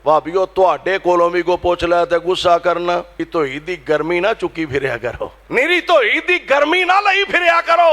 ਭਾਬੀਓ ਤੁਹਾਡੇ ਕੋਲੋਂ ਵੀ ਕੋ ਪੁੱਛ ਲੈ ਤੇ ਗੁੱਸਾ ਕਰਨਾ ਕਿ ਧੋਈ ਦੀ ਗਰਮੀ ਨਾ ਚੁੱਕੀ ਫਿਰਿਆ ਕਰੋ, ਮੇਰੀ ਧੋਈ ਦੀ ਗਰਮੀ ਨਾ ਲਈ ਫਿਰਿਆ ਕਰੋ,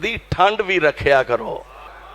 ਦੀ ਠੰਡ ਵੀ ਰੱਖਿਆ ਕਰੋ।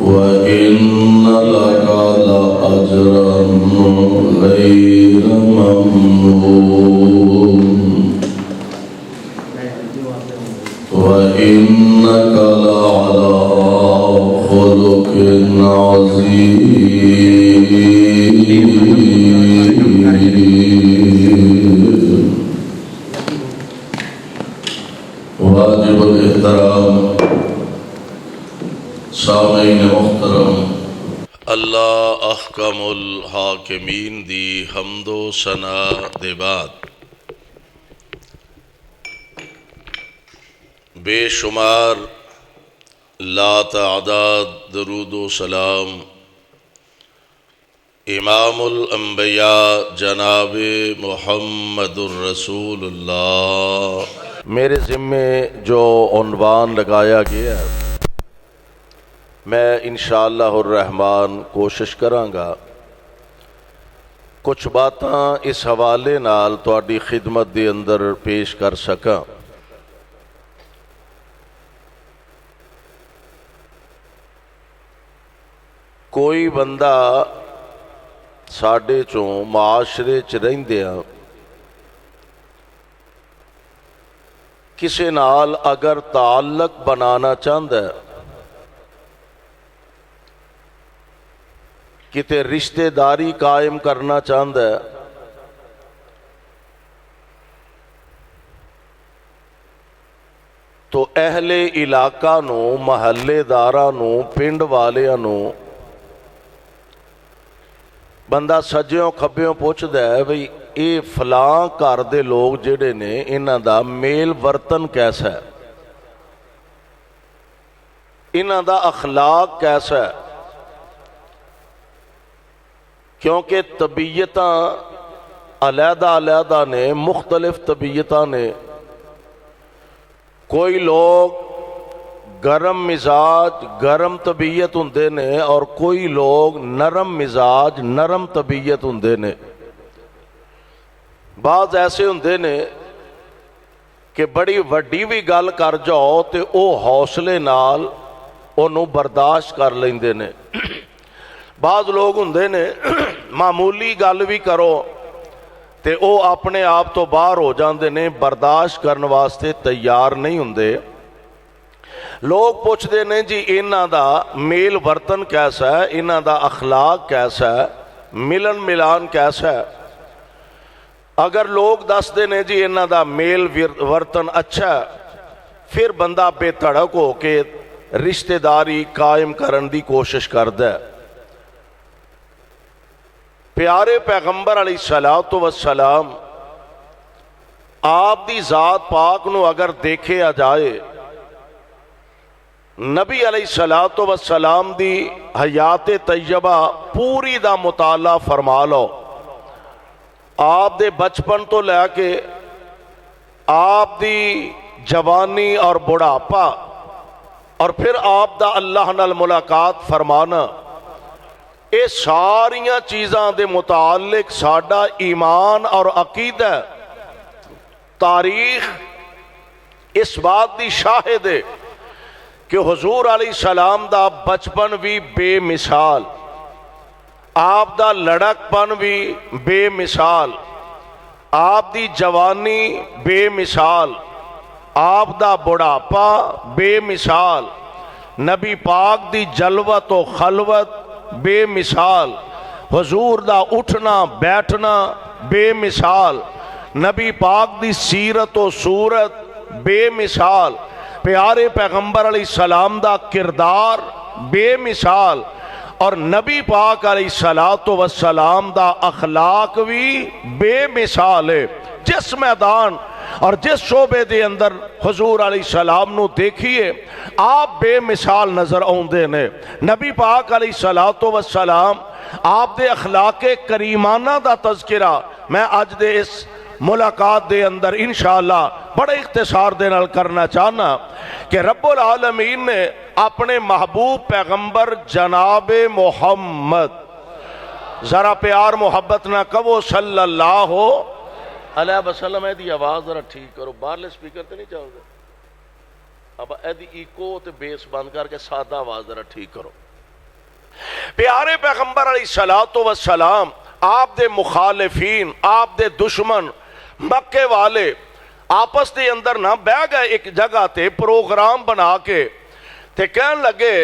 وَإِنَّ لَكَ لَأَجْرًا غَيْرَ مَمْنُونٍ وَإِنَّكَ لَعَلَى خُلُقٍ عَظِيمٍ واجب الاحترام سامعین محترم، اللہ احکم الحاکمین دی حمد و ثنا دے بعد بے شمار لا تعداد درود و سلام امام الانبیاء جناب محمد الرسول اللہ۔ میرے ذمے جو عنوان لگایا گیا ہے، میں انشاءاللہ الرحمن کوشش کراں کچھ باتاں اس حوالے نال تہاڈی خدمت دے اندر پیش کر سکاں۔ کوئی بندہ ساڈے چوں معاشرے چ رہندیاں کسے نال اگر تعلق بنانا چاہتا ہے، کتے رشتہ داری قائم کرنا چاہتا ہے، تو اہل علاقہ نو، محلے داراں نو، پنڈ والیاں نو بندہ سجیوں کھبیوں پوچھدا ہے بھئی اے فلاں گھر دے لوگ جڑے نے انہاں دا میل ورتن کیسا ہے، انہاں دا اخلاق کیسا ہے؟ کیونکہ طبیعتاں علیحدہ علیحدہ نے، مختلف طبیعتاں نے۔ کوئی لوگ گرم مزاج، گرم طبیعت ہوندے نے، اور کوئی لوگ نرم مزاج، نرم طبیعت ہوندے نے۔ بعض ایسے ہوندے نے کہ بڑی وڈی بھی گل کر جاؤ تے او حوصلے نال انہوں برداشت کر لیندے نے۔ بعض لوگ ہوندے نے معمولی گل بھی کرو تے او اپنے آپ تو باہر ہو جاندے نے، برداشت کرن واسطے تیار نہیں ہوندے۔ لوگ پوچھتے ہیں جی انہاں دا میل ورتن کیسا ہے، انہاں دا اخلاق کیسا ہے، ملن ملان کیسا ہے؟ اگر لوگ دستے ہیں جی انہاں دا میل ورتن اچھا ہے، پھر بندہ بے تڑک ہو کے رشتہ داری قائم کرن دی کوشش کردا ہے۔ پیارے پیغمبر علیہ السلام آپ دی ذات پاک نو اگر دیکھیا جائے، نبی علیہ الصلوۃ والسلام دی حیات طیبہ پوری دا مطالعہ فرما لو، آپ دے بچپن تو لے کے آپ دی جوانی اور بڑھاپا اور پھر آپ دا اللہ نال ملاقات فرمانا، اے ساریاں چیزاں دے متعلق ساڈا ایمان اور عقیدہ، تاریخ اس بات دی شاہد ہے کہ حضور علیہ السلام دا بچپن بھی بے مثال، آپ دا لڑک پن بھی بے مثال، آپ دی جوانی بے مثال، آپ دا بڑھاپا بے مثال، نبی پاک دی جلوت و خلوت بے مثال، حضور دا اٹھنا بیٹھنا بے مثال، نبی پاک دی سیرت و صورت بے مثال، پیارے پیغمبر علیہ السلام دا کردار بے مثال، اور نبی پاک علیہ الصلوۃ والسلام دا اخلاق بھی بے مثال ہے۔ جس میدان اور جس شعبے دے اندر حضور علیہ السلام نو دیکھیے آپ بے مثال نظر آؤندے نے۔ نبی پاک علیہ الصلوۃ والسلام آپ دے اخلاق کریمانہ دا تذکرہ میں اج دے اس ملاقات دے اندر انشاءاللہ بڑے اختصار دے نال کرنا چاہنا کہ رب العالمین نے اپنے محبوب پیغمبر جناب محمد، ذرا پیار محبت نہ کہو صلی اللہ علیہ وسلم، ایدی آواز ذرا ٹھیک کرو، باہرلے سپیکر تے نہیں چل دے، اب ایدی ایکو تے بیس بند کر کے سادہ آواز ذرا ٹھیک کرو۔ پیارے پیغمبر علیہ الصلوۃ والسلام آپ دے مخالفین، آپ دے دشمن مکے والے آپس دے اندر نہ بہ گئے ایک جگہ تے پروگرام بنا کے تے کہن لگے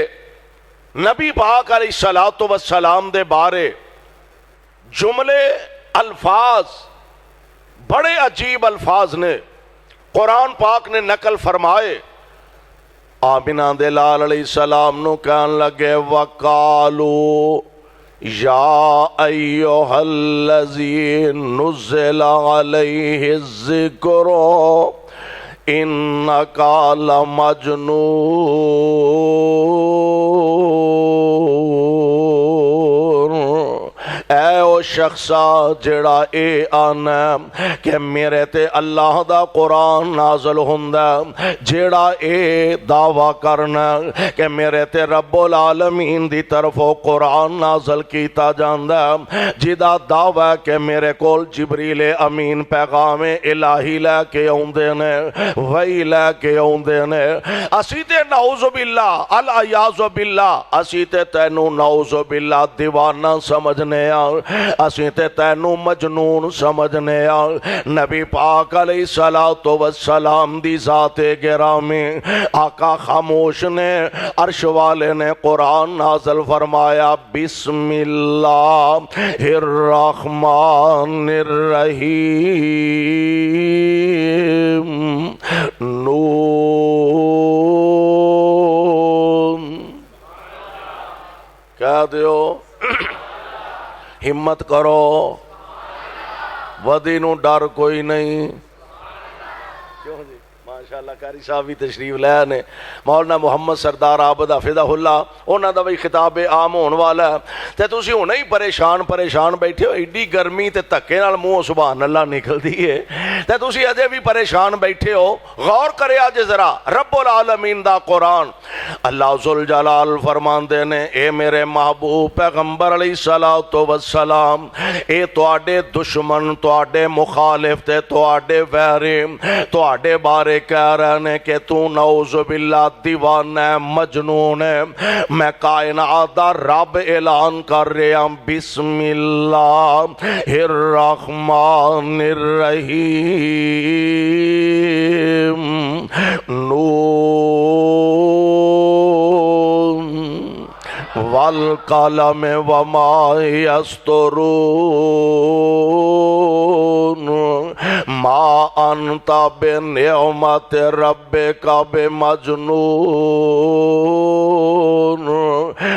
نبی پاک علیہ الصلوۃ والسلام دے بارے جملے الفاظ بڑے عجیب الفاظ نے قرآن پاک نے نقل فرمائے۔ آمنہ دے لال علیہ السلام نو کہن لگے وَقَالُوا یا ایہا الذی نزل علیہ الذکر انکا لمجنون، اے او شخصا جڑا اے آنا کہ میرے تے اللہ دا قرآن نازل ہوندا، جڑا اے دعویٰ کرنا کہ میرے تے رب العالمین دی طرفوں قرآن نازل کیتا جاندا، جدا دعویٰ کہ میرے کول جبریل امین پیغام الہی لے کے آوندے نے، وہی لے کے آوندے نے، اسی تے نعوذ باللہ العیاذ باللہ اسی تے تینوں نعوذ باللہ دیوانہ سمجھنے اسی تے تینوں مجنون سمجھنے نبی پاک علیہ الصلوۃ والسلام دی ذات گرامی آقا خاموش نے، عرش والے نے قرآن نازل فرمایا بسم اللہ الرحمن الرحیم نون، کہہ دیو ہمت کرو، ودی نو ڈر کوئی نہیں۔ کیوں جی ماشاءاللہ قاری صاحب بھی تشریف لے نے، مولانا محمد سردار عابد حافظہ اللہ انہاں دا بھی خطاب عام ہون والا ہے، تے تسی ہونے ہی پریشان بیٹھے ہو، ایڈی گرمی تے دھکے نال منہ سبحان اللہ نکلدی ہے تے تسی اجے بھی پریشان بیٹھے ہو۔ غور کرے اج ذرا رب العالمین دا قرآن، اللہ ذوالجلال فرماندے نے اے میرے محبوب پیغمبر علیہ الصلوۃ والسلام، اے تواڈے دشمن، تواڈے مخالف تے تواڈے ویری تواڈے بارے کہہ رہے ہیں کہ تو نعوذ باللہ دیوانہ ہے، مجنون ہے۔ میں کائنات دا رب اعلان کر رہا ہوں بسم اللہ الرحمن الرحیم نون والقلم وما یسطرون ما انت بنعمت ربک بمجنون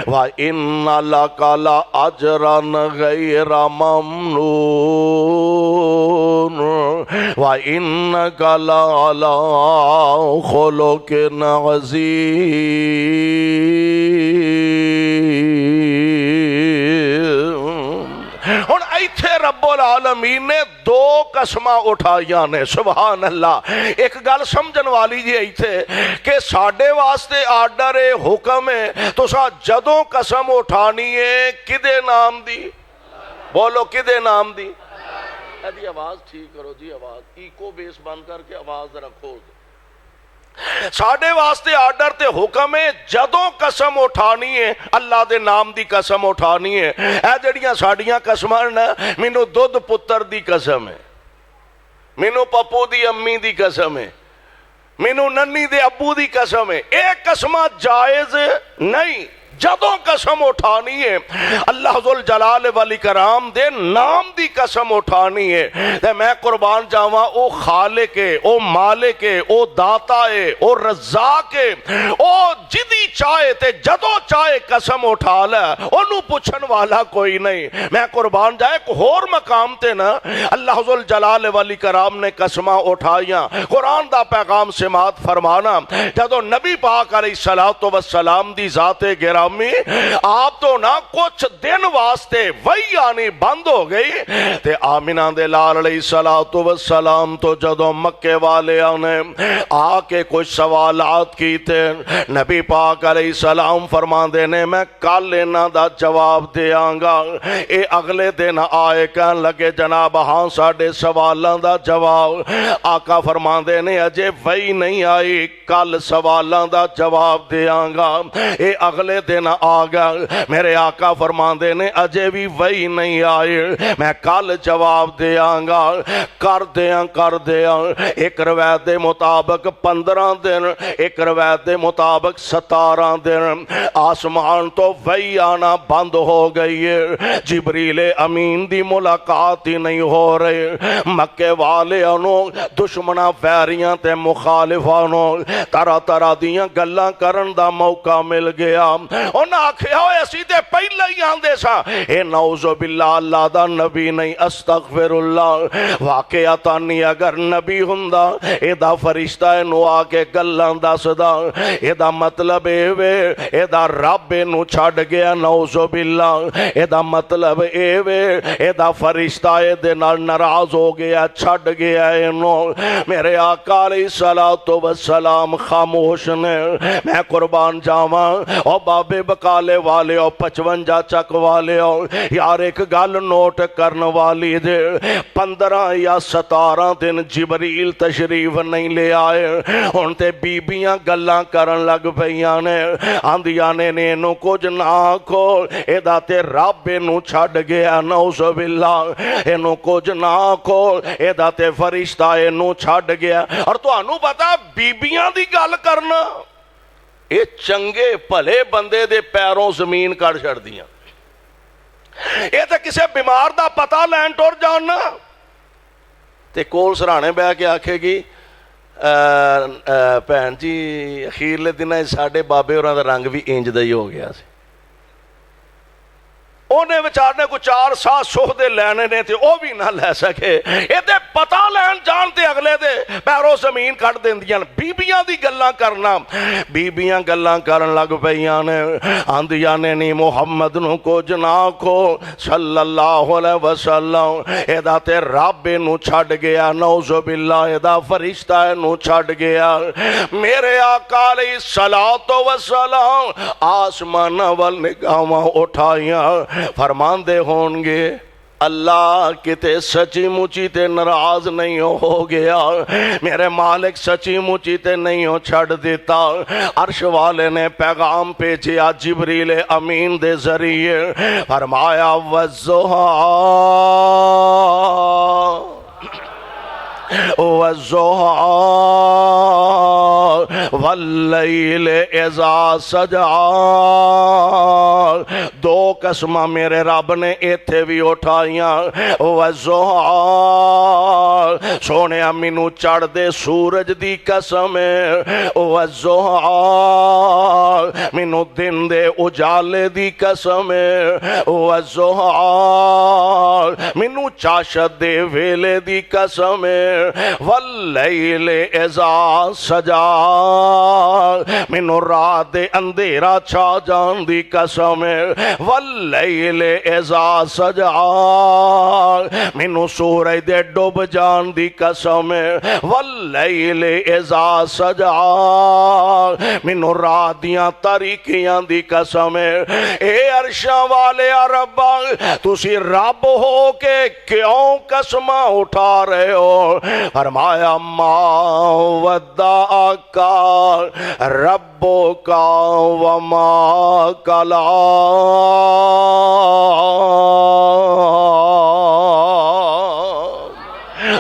وان لک لاجرا غیر ممنون وإنك لعلى خلق عظیم۔ ہن ایتھے رب العالمین نے دو قسماں اٹھائیاں نے، سبحان اللہ۔ ایک گل سمجھن والی جی ایتھے کہ ساڈے واسطے آرڈر ہے، حکم ہے، تو سا جدوں قسم اٹھانی ہے کدے نام دی؟ بولو کدے نام دی؟ دی آواز ٹھیک کرو جی، آواز ایکو بیس بند کر کے آواز رکھو۔ ساڈے واسطے آرڈر تے حکم ہے جدوں قسم اٹھانی ہے اللہ دے نام دی قسم اٹھانی ہے۔ اے جڑیاں ساڈیاں قسماں نا، مینوں دودھ پتر دی قسم ہے، مینوں پپو دی امی دی قسم ہے، مینوں ننی دے ابو دی قسم ہے، اے قسماں جائز نہیں۔ جدوں قسم اٹھانی ہے اللہ ذوالجلال والاکرام دے نام دی قسم اٹھانی ہے تے میں قربان جاواں او خالق ہے، او مالک ہے، او داتا ہے، او رزاق ہے، او جدی چاہے تے جدوں چاہے قسم اٹھا لے، اونوں پوچھن والا کوئی نہیں۔ میں قربان جائے ایک ہور مقام تے نا اللہ ذوالجلال والاکرام نے قسماں اٹھائیاں۔ قرآن دا پیغام سماعت فرمانا، جدوں نبی پاک علیہ السلام دی ذات گرامی آپ تو نہ کچھ دن واسطے وہی آنی بند ہو گئی تے آمینہ دے لال علیہ السلام تو جدوں مکے والے آنے آ کے کچھ سوالات کیتے، نبی پاک علیہ السلام فرما دینے میں کل انہاں دا جواب دیاں گا۔ اے اگلے دن آئے کہن لگے جناب ہاں ساڑے سوالاں دا جواب۔ آقا فرما دینے اجے وہی نہیں آئی، کل سوالاں دا جواب دیاں گا۔ اے اگلے دن آ گیا، میرے آقا فرماندے نے اجے بھی وہی نہیں آئے، میں کل جواب دیاں گا۔ کر دیاں ایک روایت دے مطابق 15 دن، ایک روایت دے مطابق 17 دن آسمان تو وہی آنا بند ہو گئی ہے۔ جبریل امین دی ملاقات ہی نہیں ہو رہے، مکے والے انہوں دشمنہ ویریاں تے مخالفانوں طرح طرح دیاں گلاں کرن دا موقع مل گیا۔ انہاں آکھیا ہوئے اسی تے پہلے ہی آندے سا اے نعوذ باللہ اللہ دا نبی نہیں، استغفر اللہ۔ واقعاتاں نہیں اگر نبی ہوندا اے دا فرشتہ نو آ کے گلاں دسدا، اے دا مطلب اے وے اے دا رب نو چھڈ گیا، نعوذ باللہ اے دا مطلب اے وے اے دا فرشتہ اے دے نال ناراض ہو گیا، چھڈ گیا اینو۔ میرے آقا علیہ السلام خاموش نے۔ میں قربان جاواں او بابے بکالے والے او 55 چک والے او یار ایک گل نوٹ کرن والی دے 15 یا 17 دن جبریل تشریف نہیں لے آئے، ہن تے بیبیاں گلاں کرن لگ پیاں نے، آندیاں نے اینو کچھ نہ آکھو، اے دا تے رب اینو چھڈ گیا، نعوذ باللہ اینو کچھ نہ آکھو، اے دا تے فرشتہ اینو چھڈ گیا۔ اور تانوں پتہ بیبیاں دی گل کرنا اے چنگے بھلے بندے دے پیروں زمین کڑ چھڑ دیاں۔ اے تے کسے بیمار دا پتہ لین ٹر جاننا تے کول سرانے بہ کے آکھے گی بھین جی اخیرلے دناں ساڈے بابے ہوراں دا رنگ بھی انج دا ہی ہو گیا سی، انہیں بچارنے کو 4 سال سہدے لینے نے تھے وہ بھی نہ لے سکے۔ یہ دے پتہ لین جانتے اگلے دے پیروں زمین کٹ دیں دیاں۔ بیبیاں دی گلاں کرنا، بیبیاں گلاں کرن لگ پیاں نے، آندیاں نے نہیں محمد نو کچھ نہ کھو صلی اللہ علیہ وسلم، اے دا تے رب نو چھڑ گیا، نعوذ باللہ اے دا فرشتہ نو چھڑ گیا۔ میرے آقا علیہ السلام آسمان وال نگاہاں اٹھائیاں، فرمان دے ہونگے اللہ کتے سچی مچی تے ناراض نہیں ہو گیا، میرے مالک سچی مچی تے نہیں ہو چھڑ دیتا۔ عرش والے نے پیغام بھیجیا جبریل امین دے ذریعے، فرمایا والضحیٰ واللیل اذا سجا، دو قسماں میرے رب نے ایتھے بھی اٹھائیاں وَالضُّحَىٰ سونے مینوں چڑھ دے سورج دی قسم وَالضُّحَىٰ مینوں دن دے اجالے دی قسم وَالضُّحَىٰ مینوں چاشت دے ویلے دی قسم وَاللَّيْلِ اِذَا سَجَا مینوں رات دے اندھیرا چھا جان دی قسم وَاللَّيْلِ اِذَا سَجَا مینوں سورج دے ڈوب جان دی قسم وَاللَّيْلِ اِذَا سَجَا مینوں رات دیاں تاریکیاں دی قسم اے عرشاں والے ربا تسی رب ہو کے کیوں قسماں اٹھا رہے ہو فرمایا ما ودعک ربک وما قلی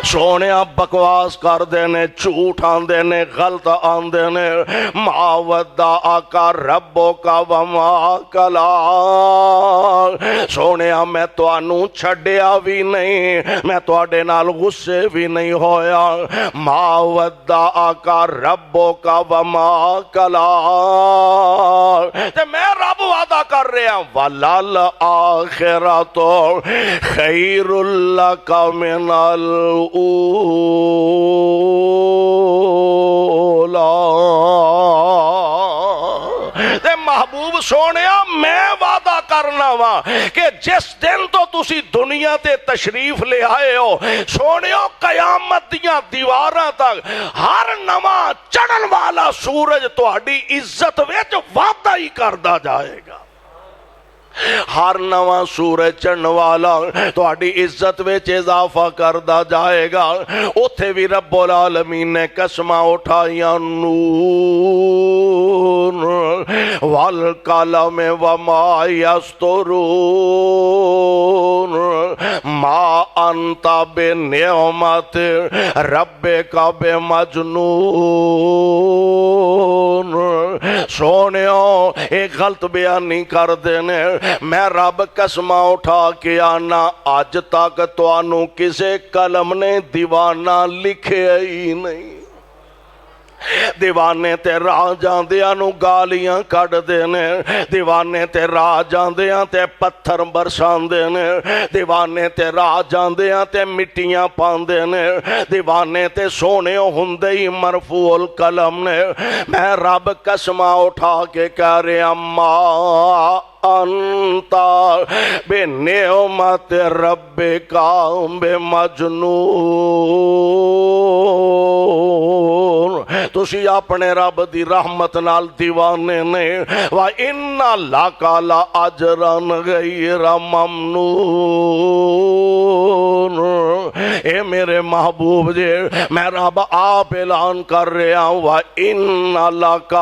سونیا بکواس کر دینے جھوٹ آندے نے غلط آندے نے ما ودعک ربک وما قلی سونیا میں توانوں چھڈیا بھی نہیں میں تواڈے نال غصے بھی نہیں ہویا ما ودعک ربک وما قلی تے میں رب وعدہ کر رہا ہوں وَلَلْآخِرَةُ خَيْرٌ لَكَ مِنَ تے محبوب سونیا میں وعدہ کرنا وا کہ جس دن تو تسی دنیا تے تشریف لے آئے ہو سونیو قیامت دیاں دیواراں تک ہر نواں چڑھن والا سورج تہاڈی عزت وچ وعدہ ہی کردا جائے گا ہر نواں سورج چڑھن والا تہاڈی عزت وچ اضافہ کردا جائے گا اوتھے بھی رب العالمین نے قسماں اٹھائیاں نون والقلم وما یسطرون ما انت بنعمت ربک بمجنون سونیو ایک غلط بیان نہیں کر دینے میں رب قسماں اٹھا کے آنا آج تک توانوں کسے قلم نے دیوانہ لکھے ہی نہیں دیوانے تے راہ جاندیاں نو گالیاں کٹ دینے دیوانے تے راہ جاندیاں تے پتھر برسان دینے دیوانے تے راہ جاندیاں تے مٹیاں پان دینے دیوانے تے سونے ہوندے ہی مرفوع القلم نے میں رب قسماں اٹھا کے کہہ رہا ما انتا بنعمت ربک بمجنون تسی اپنے رب دی رحمت نال دیوانے نے وَإِنَّ لَكَ لَأَجْرًا غَيْرَ مَمْنُونٍ اے میرے محبوب جی میں رب آپ اعلان کر رہا ہوں وَإِنَّ لَكَ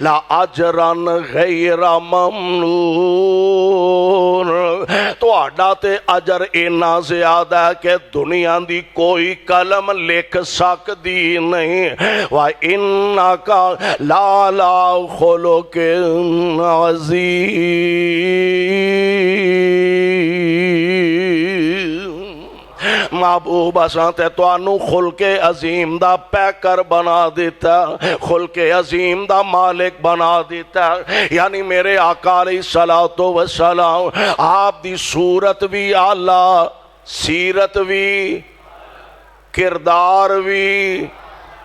لَأَجْرًا غَيْرَ مَمْنُونٍ تو آڈا تے اجر اینا زیادہ ہے کہ دنیا دی کوئی قلم لکھ سکتی نہیں وَإِنَّكَ لَعَلَىٰ خُلُقٍ عَظِيمٍ محبوب اساں تے توانوں خلق عظیم دا پیکر بنا دیتا خلق عظیم دا مالک بنا دیتا یعنی میرے آقا علیہ السلام آپ دی صورت بھی اعلیٰ سیرت بھی کردار بھی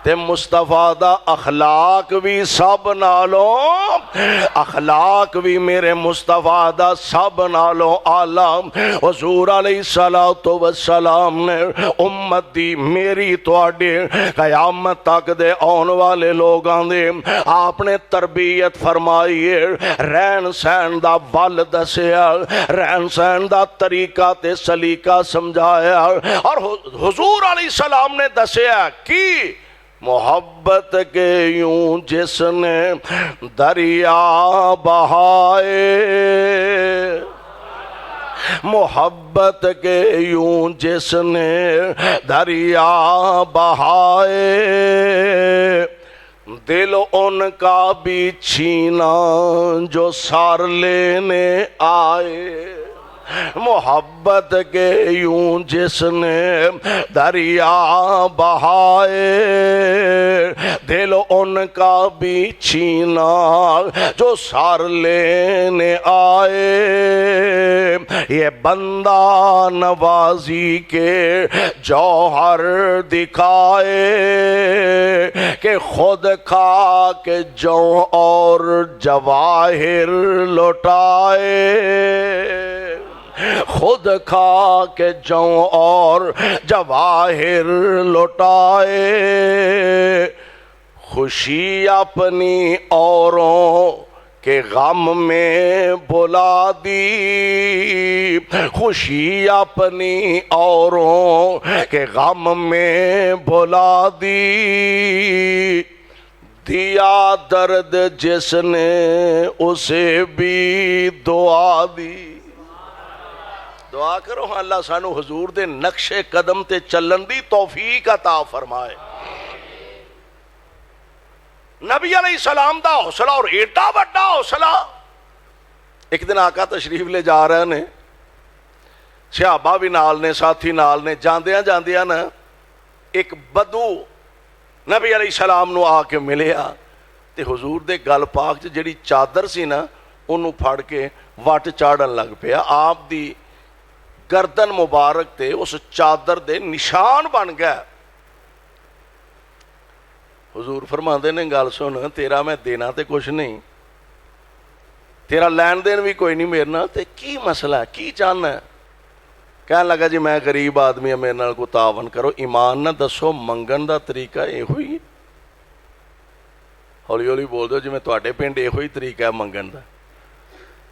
تے مصطفیٰ دا اخلاق بھی سب نالوں اخلاق بھی میرے مصطفیٰ دا سب نالوں اعلیٰ حضور علیہ السلام نے امت دی میری تواڈے قیامت تک دے آن والے لوگاں دے آپ نے تربیت فرمائی رہن سہن دا ول دسیا رہن سہن دا طریقہ تے سلیقہ سمجھایا اور حضور علیہ السلام نے دسیا کی محبت کے یوں جس نے دریا بہائے محبت کے یوں جس نے دریا بہائے دل ان کا بھی چھینا جو سار لینے آئے، محبت کے یوں جس نے دریا بہائے، دل ان کا بھی چھینا جو سار لینے آئے، یہ بندہ نوازی کے جوہر دکھائے کہ خود کھا کے جو اور جواہر لوٹائے، خود کھا کے جو اور جواہر لوٹائے، خوشی اپنی اوروں کہ غم میں بلا دی، خوشی اپنی اوروں کہ غم میں بلا دی، دیا درد جس نے اسے بھی دعا دی۔ دعا کرو ہاں اللہ سانو حضور دے نقش قدم تے چلن دی توفیق عطا فرمائے۔ نبی علیہ السلام دا حوصلہ اور ایڈا بڑا حوصلہ، ایک دن آقا تشریف لے جا رہے نے، صحابہ بھی نال نے، ساتھی نال نے، جاندیاں جاندیاں نا ایک بدو نبی علیہ السلام نو آ کے ملیا تے حضور دے گل پاک جڑی چادر سی نا انہوں پھڑ کے وٹ چاڑن لگ پیا، آپ دی گردن مبارک تے اس چادر دے نشان بن گیا۔ حضور فرماندے نے گل سن، تیرا میں دینا تے کچھ نہیں، تیرا لین دین بھی کوئی نہیں میرے نال، تے کی مسئلہ ہے، کی چاہنا ہے؟ کہنے لگا جی میں غریب آدمی ہوں، میرے نال کو تعاون کرو، ایمان نہ دسو منگن دا طریقہ یہ ہوئی؟ ہولی ہولی بول دو جی میں تواڈے پنڈ یہ ہوئی طریقہ ہے منگن دا،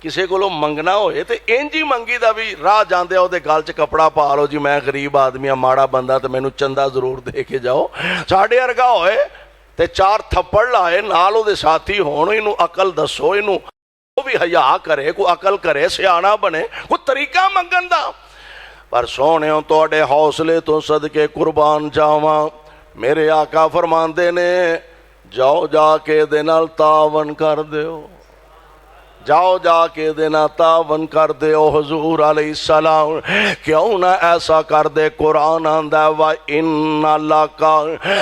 کسے کو منگنا ہوئے تے انج ہی منگی دا بھی، راہ جاندے ہو دے گال چ کپڑا پا لو جی میں غریب آدمی ہوں، ماڑا بندہ تے مینوں چندہ ضرور دے کے جاؤ، ساڈے ارگا ہوئے تے چار تھپڑ لائے نال دے ساتھی ہون، اینوں عقل دسو، اینوں وہ بھی حیا کرے، کوئی عقل کرے، سیانا بنے، کوئی طریقہ منگن دا۔ پر سونےوں تواڈے حوصلے تو صدقے قربان جاواں، میرے آقا فرماندے نے جاؤ جا کے دے نال تعاون کر دیو، جاؤ جا کے دینا تعاون کر دے او حضور علیہ السلام، کیوں نہ ایسا کر دے، قرآن آندہ وَإِنَّ لَكَ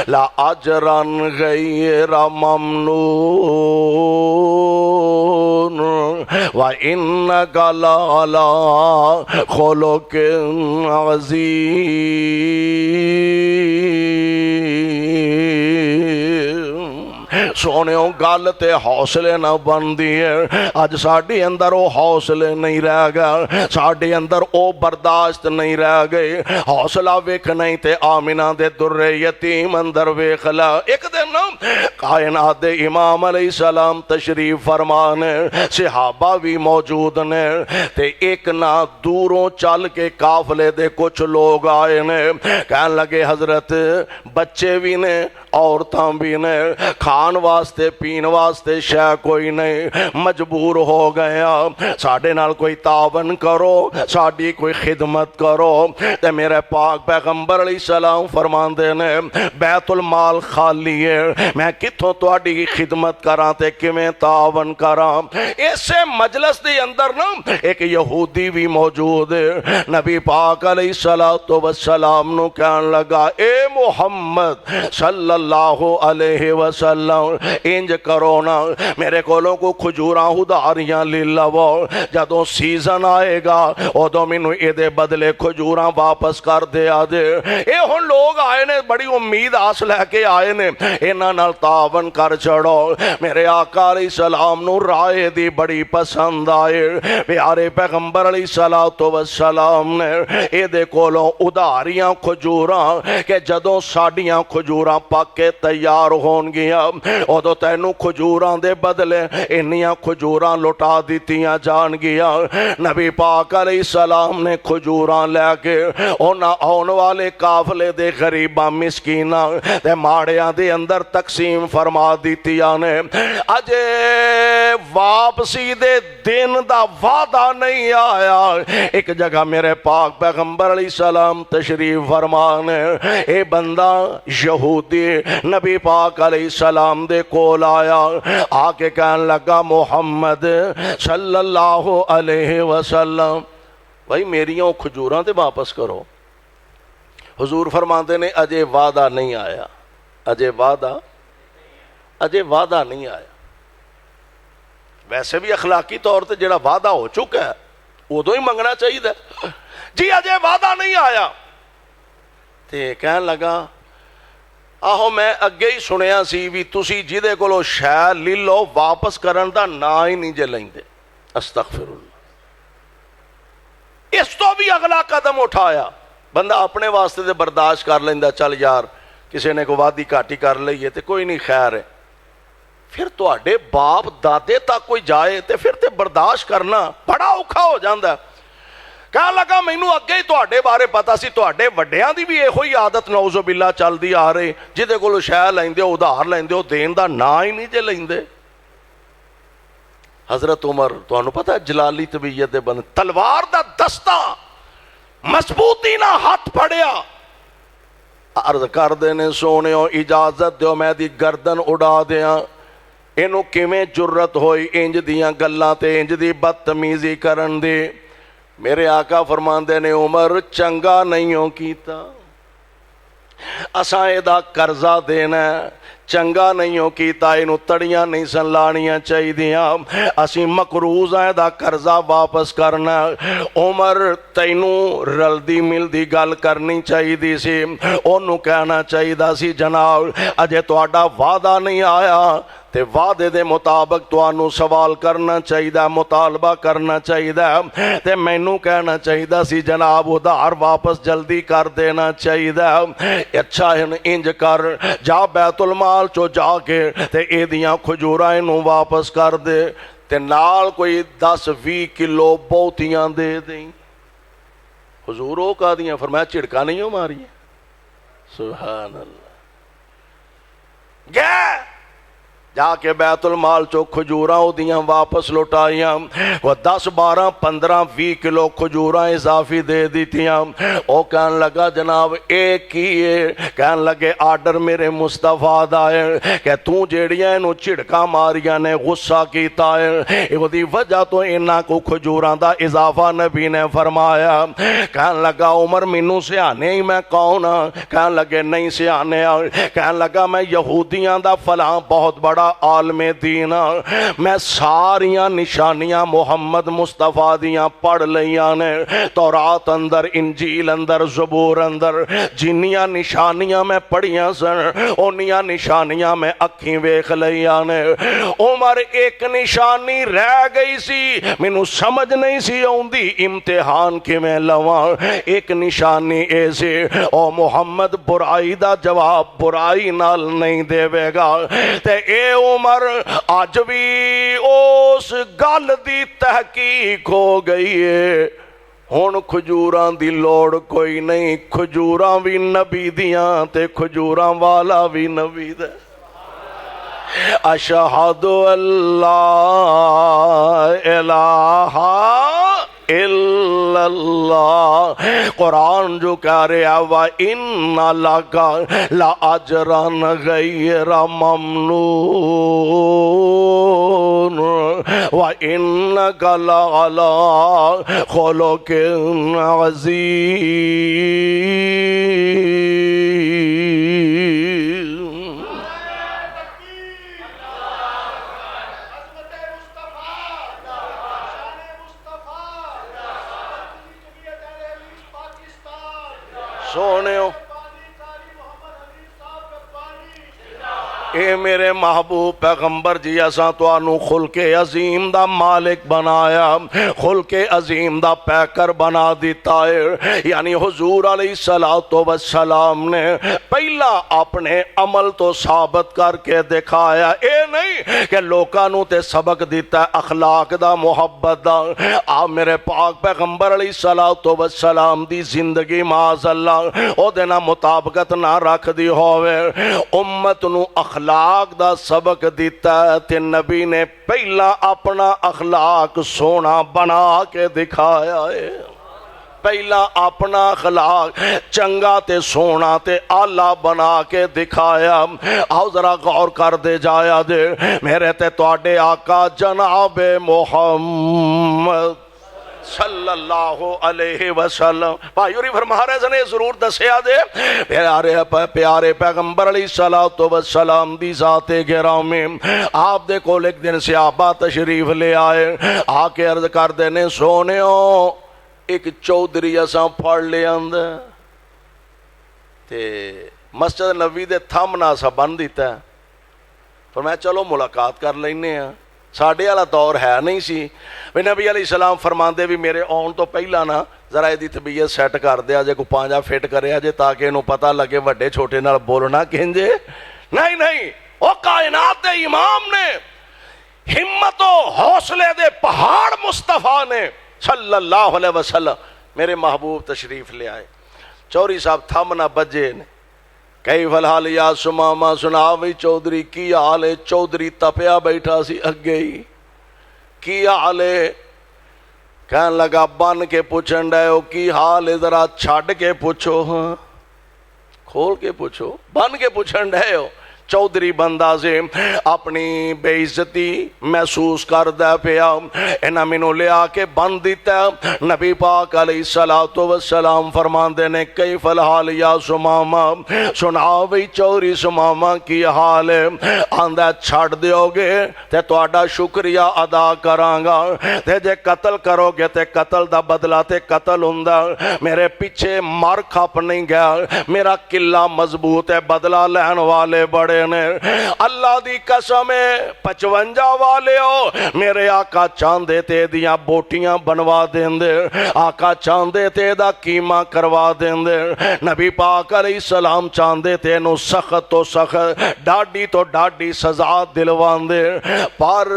لَأَجْرًا غَيْرَ مَمْنُونٍ وَإِنَّكَ لَعَلَىٰ خُلُقٍ عَظِيمٍ۔ سونےوں گل تے حوصلے نہ بن دیے، اج ساڈے اندر او حوصلے نہیں رہ گئے، ساڈے اندر او برداشت نہیں رہ گئے، حوصلہ ویکھ نہیں تے آمنہ دے در یتیم اندر ویکھ لا۔ ایک دن کائنات دے امام علیہ السلام تشریف فرمانے، صحابہ بھی موجود نے تے ایک نہ دوروں چل کے قافلے دے کچھ لوگ آئے نے، کہنے لگے حضرت بچے بھی نے عورتاں بھی نے، کھان واسطے پین واسطے شے کوئی نہیں، مجبور ہو گیا، ساڈے نال کوئی تعاون کرو، ساڈی کوئی خدمت کرو۔ تے میرے پاک پیغمبر علیہ السلام فرماندے نے بیت المال خالی ہے، میں کتھوں تواڈی خدمت کراں تے کیویں تعاون کراں؟ اسے مجلس دے اندر نا ایک یہودی بھی موجود ہے، نبی پاک علیہ السلام نو کہن لگا اے محمد صلی اللہ علیہ وسلم انج کرو نا، میرے کولوں کو کھجوراں ادھاریاں لے لو، جدوں سیزن آئے گا ادوں مینوں اے دے بدلے کھجوراں واپس کر دیا دے۔ اے ہن لوگ آئے نے بڑی امید آس لے کے آئے نے، انہاں نال تعاون کر چڑھو۔ میرے آقا علیہ السلام نو رائے دی بڑی پسند آئے، پیارے پیغمبر علیہ السلام نے اے دے کولوں ادھاریاں کھجوراں کہ جدوں ساڈیاں کھجوراں پک کے تیار ہون گیا ادو تینوں کھجوراں دے بدلے انیاں کھجوراں لٹا دیتیاں جان گیا۔ نبی پاک علیہ السلام نے کھجوراں لے کے انہاں آن والے قافلے دے غریباں مسکیناں تے ماڑیاں دے اندر تقسیم فرما دیتیاں نے۔ اجے واپسی دے دن دا وعدہ نہیں آیا، ایک جگہ میرے پاک پیغمبر علیہ السلام تشریف فرمانے، اے بندہ یہودی نبی پاک علیہ السلام دے کول آیا، آ کے کہن لگا محمد صلی اللہ علیہ وسلم بھائی میریاں کھجوراں تے واپس کرو۔ حضور فرماندے نے اجے وعدہ نہیں آیا، اجے وعدہ نہیں آیا۔ ویسے بھی اخلاقی طور تے جڑا وعدہ ہو چکا ہے ادو ہی منگنا چاہیے جی، اجے وعدہ نہیں آیا۔ تے کہن لگا آہو میں اگے ہی سنیا سی بھی تسی جہدے کولو شے لے لو واپس کرن دا نا ہی نہیں جے لیندے، استغفر اللہ۔ اس تو بھی اگلا قدم اٹھایا، بندہ اپنے واسطے تے برداشت کر لیندا، چل یار کسی نے کوئی وادی گھاٹی کر لئیے تے کوئی نہیں خیر ہے، پھر تواڈے باپ دادے تک کوئی جائے تے پھر تے برداشت کرنا بڑا اوکھا ہو جاندا ہے۔ کہنے لگا مینوں اگے ہی تواڈے بارے پتا سی، تواڈے وڈیاں دی بھی ایہو ہی عادت نعوذ باللہ چلدی آ رہی، جہدے کولوں شے لیندے ہو ادھار لیندے ہو دین دا نا ہی نہیں جے لیندے۔ حضرت عمر تانوں پتہ ہے جلالی طبیعت دے بند، تلوار دا دستہ مضبوطی نہ ہاتھ پھڑیا، عرض کر دینے سونےو اجازت دیو میں دی گردن اڑا دیاں، اینو کیویں جرت ہوئی انج دیاں گلاں تے انج دی بدتمیزی کرن دی۔ میرے آقا فرماندے نے عمر چنگا نہیں ہو کیتا، اساں اے دا قرضہ دینا ہے، چنگا نہیں ہو کیتا، اینو تڑیاں نہیں سن لانیاں چاہی دیاں، اسی مقروض ہیں دا قرضہ واپس کرنا۔ عمر تینوں رلدی ملدی گل کرنی چاہی دی سی، انہوں کہنا چاہی دا سی جناب اجے تواڈا وعدہ نہیں آیا تے وعدے دے مطابق توانوں سوال کرنا چاہیے، مطالبہ کرنا چاہیے، تے مینوں کہنا چاہیے سی جناب ادھار واپس جلدی کر دینا چاہیے۔ اچھا انج کر جا بیت المال چو جا کے تے اے دیاں کھجوراں نوں واپس کر دے تے نال کوئی 10-20 کلو بوتیاں دے دیں۔ حضور او کہا دیاں، فرمایا چڑکا نہیں ہو ماری، سبحان اللہ۔ گئے جا کے بیت المال چو کھجوراں دیاں واپس لوٹائیاں، وہ 10-12-15-20 کلو کھجوراں اضافی دے دیتیاں۔ او کہن لگا جناب ایک ہی ہے، کہن لگے آرڈر میرے مصطفیٰ دا ہے کہ تو جیڑیاں انہوں چھڑکا ماریاں نے غصہ کیتا ہے، وہ دی وجہ تو انہاں کو کھجوراں دا اضافہ نبی نے فرمایا۔ کہن لگا عمر مینوں سیانے ہی میں کون ہاں؟ کہن لگے نہیں سیانے، کہن لگا میں یہودیاں دا فلاں بہت بڑا عالم دین، میں ساریاں نشانیاں محمد مصطفیٰ دیاں پڑھ لیاں نے، تورات اندر، انجیل اندر، زبور اندر، جنیاں نشانیاں میں پڑھیاں سن انیاں نشانیاں میں اکھیں ویکھ لیاں نے۔ عمر ایک نشانی رہ گئی سی، مینوں سمجھ نہیں سی آوندی امتحان کیویں لواں۔ ایک نشانی اے سی او محمد برائی دا جواب برائی نال نہیں دے گا، تے اے عمر آج بھی اس گل دی تحقیق ہو گئی ہے، ہن کھجوراں دی لوڑ کوئی نہیں، کھجوراں بھی نبی دیاں تے کھجوراں والا بھی نبی دے۔ اشہد اللہ الہ الا اللہ، قرآن جو کہہ رہا وَإِنَّ لَكَ لَأَجْرًا غَيْرَ مَمْنُونٍ وَإِنَّكَ لَعَلَىٰ خُلُقٍ عَظِيمٍ۔ سونےو اے میرے محبوب پیغمبر جی اساں تانوں خلق عظیم دا مالک بنایا، خلق عظیم دا پیکر بنا دیتا ہے، یعنی حضور علیہ السلام نے پہلا اپنے عمل تو ثابت کر کے دکھایا، اے نہیں کہ لوکاں نوں تے سبق دیتا ہے اخلاق دا، محبت دا۔ آپ میرے پاک پیغمبر علیہ السلام دی زندگی معاذ اللہ او دے نہ مطابقت نہ رکھ دی ہوئے، امت نوں اخلاق دا سبق دیتا ہے، تے نبی نے پہلا اپنا اخلاق سونا بنا کے دکھایا ہے۔ پہلا اپنا اخلاق چنگا تے سونا تے آلہ بنا کے دکھایا. آؤ ذرا غور کر دے جایا دے میرے تے تواڈے آقا جناب محمد صلی اللہ علیہ وسلم. بھائی ہوری فرما رہے سنے ضرور دسیا دے پیارے پیغمبر علیہ الصلوۃ والسلام دی ذات گرامی آپ دے کول ایک دن صحابہ تشریف لے آئے. آ کے عرض کر دینے سونےو ایک چودھری اساں پھڑ لے آندا تے مسجد نبوی دے تھم نہ سا بن دیتا ہے. فرمایا چلو ملاقات کر لینے ہیں. ساڈے والا دور ہے نہیں سی بھی نبی علیہ السلام فرماندے بھی میرے آن تو پہلا نا ذرا ایدی طبیعت سیٹ کر دیا جے کو پانجا فٹ کریا جے تاکہ انہوں پتہ لگے وڈے چھوٹے نال بولنا کہنجے. نہیں وہ کائنات دے امام نے ہمت و حوصلے دے پہاڑ مصطفیٰ نے صلی اللہ علیہ وسلم میرے محبوب تشریف لے آئے. چوری صاحب تھم نہ بجے نے کئی فلحال یا سماما سنا وی چودھری کی حال ہے. چودھری تپیا بیٹھا سی اگے ہی کی حال ہے کہن لگا بن کے پوچھن ڈے ہو کی حال ہے ذرا چھڑ کے پوچھو ہاں کھول کے پوچھو بن کے پوچھن ڈے ہو. چودھری بندہ سے اپنی بے عزتی محسوس کردہ پیا انہاں مینوں لیا کے بند دیتا. نبی پاک علیہ الصلوۃ والسلام فرماندے نے کیف الحال یا سماما سنا وی چوری سماما کی حال ہے. آندا چھڑ دیو گے تے تہاڈا شکریہ ادا کراں گا تے جے قتل کرو گے تے قتل دا بدلہ تے قتل ہوندا. میرے پیچھے مر کھپ نہیں گیا میرا قلعہ مضبوط ہے بدلہ لین والے بڑے نے. اللہ دی قسم 55 والے ہو میرے آقا چاندے تے دیاں بوٹیاں بنوا دین دے آقا چاندے تے دا قیمہ کروا دین دے. نبی پاک علیہ السلام چاندے تے نو سخت تو سخت ڈاڈی تو ڈاڈی سزا دلوان دے پر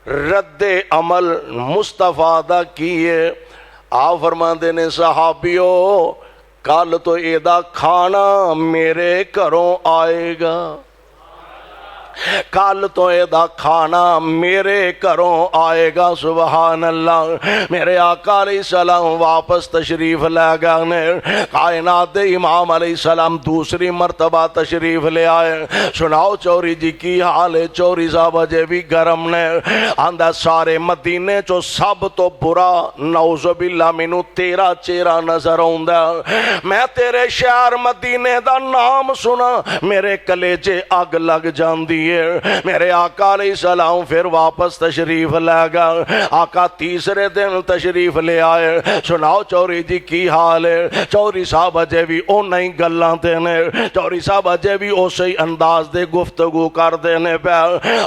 رد عمل مصطفیٰ دا کیے. آپ فرماندے نے صحابیو کل تو ایدہ کھانا میرے گھروں آئے گا کل تو ایدہ کھانا میرے گھروں آئے گا. سبحان اللہ. میرے آقا علیہ السلام واپس تشریف لے گئے. کائنات امام علیہ السلام دوسری مرتبہ تشریف لے آئے. سناؤ چوری جی کی حال ہے. چوری صاحب اجے بھی گرم نے آندہ سارے مدینے چو سب تو برا نعوذ باللہ مینوں تیرا چہرہ نظر آوندا. میں تیرے شہر مدینے دا نام سنا میرے کلیجے اگ لگ جاندی. میرے آقا علیہ السلام پھر واپس تشریف لے گئے. آقا تیسرے دن تشریف لے آئے. سناؤ چوری جی کی حال ہے. چوری صاحب اجے بھی او نہیں گلاں دینے چوری صاحب اجے بھی اسی انداز دے گفتگو کر دینے پہ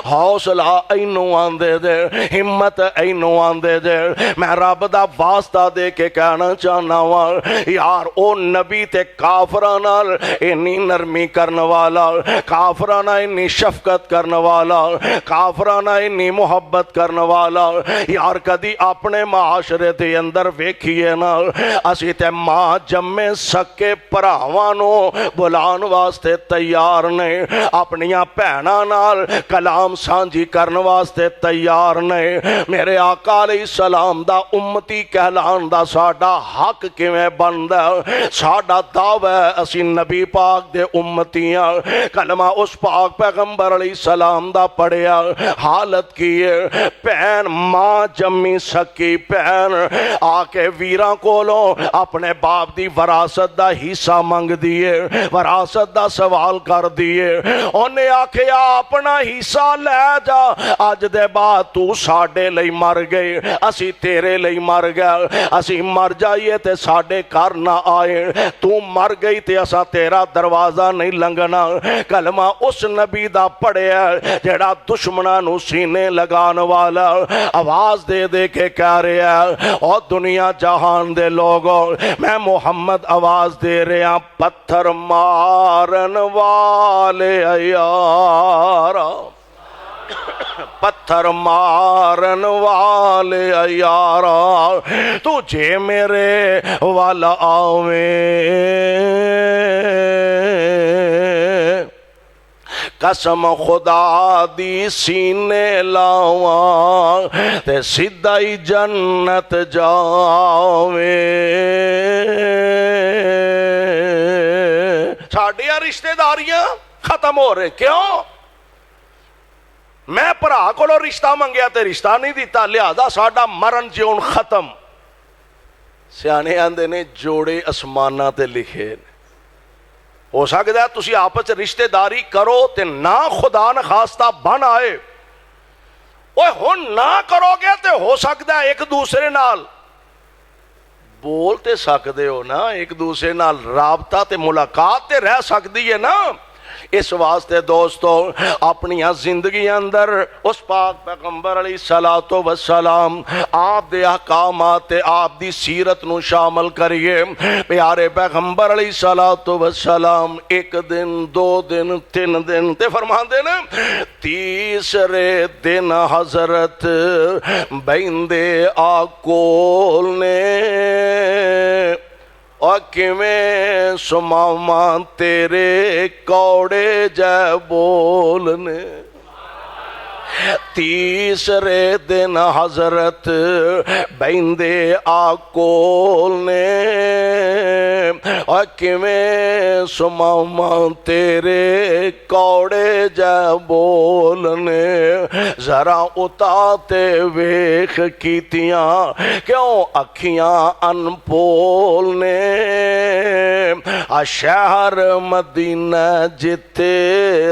حوصلہ اینو آندے دے ہمت اینو آندے دے. میں رب دا واسطہ دے کے کہنا چاہنا ہوں یار او نبی تے کافراں نال اینی نرمی کرن والا کافراں نال اینی شفقت کرنے والا کافرانہ انی محبت کرنے والا یار کدی اپنے معاشرے دے اندر ویکھیے نا اسی تے ماں جمے سکے پراوانو بلان واسطے تیار نے اپنیاں پہنا نال کلام سانجی کرنے واسطے تیار نے. میرے آقا علیہ السلام دا امتی کہلان دا ساڈا حق کیویں بندا ساڈا دعوی اسی نبی پاک دے امتیاں کلمہ اس پاک پیغمبر علیہ السلام دا پڑھیا حالت کیے پہن ماں جمی سکی پہن آکے ویران کولوں اپنے باپ دی وراثت دا حصہ منگ دیے وراثت دا سوال کر دیے انہیں آکھے اپنا حصہ لے جا آج دے بعد تو ساڑے لئی مر گئے اسی تیرے لئی مر گئے اسی مر جائیے تے ساڑے کر نہ آئے تو مر گئی تے اسا تیرا دروازہ نہیں لنگنا. کلمہ اس نبی دا پڑھے جڑا دشمنہ نو سینے لگان والا آواز دے دے کے کہہ رہے ہیں اور دنیا جہان دے لوگوں میں محمد آواز دے رہے ہیں پتھر مارن والے یارا پتھر مارن والے یارا تجھے میرے والا آویں قسم خدا دی سینے لاواں تے سیدھا ہی جنت جاوے۔ ساڈیاں رشتے داریاں ختم ہو رہے، کیوں؟ میں بھرا کولوں رشتہ منگیا تے رشتہ نہیں دیتا، لہذا ساڈا مرن جیون ختم۔ سیانے آندے نے جوڑے اسماناں تے لکھے نے۔ ہو سکتا ہے تسی آپس رشتے داری کرو تے نہ خدا نخواستہ بن آئے، اوہ ہن نہ کرو گے تے ہو سکتا ہے ایک دوسرے نال بول تے سکدے ہو نا، ایک دوسرے نال رابطہ تے ملاقات تے رہ سکتی ہے نا۔ اس واسطے دوستو اپنی زندگی اندر اس پاک پیغمبر علیہ الصلوۃ والسلام آپ دے احکامات تے آپ دی سیرت نو شامل کریے۔ پیارے پیغمبر علیہ الصلوۃ والسلام ایک دن، دو دن، تین دن تے فرماندے نے، تیسرے دن حضرت بیندے آکول نے اور کیویں سماما تیرے کوڑے جے بولنے۔ تیسرے دن حضرت بیندے آکول نے اور کیویں سماما تیرے کوڑے جے بولنے۔ ذرا اتاتے ویخ کیتیاں کیوں اکھیاں ان پول نے۔ شہر مدینہ جتے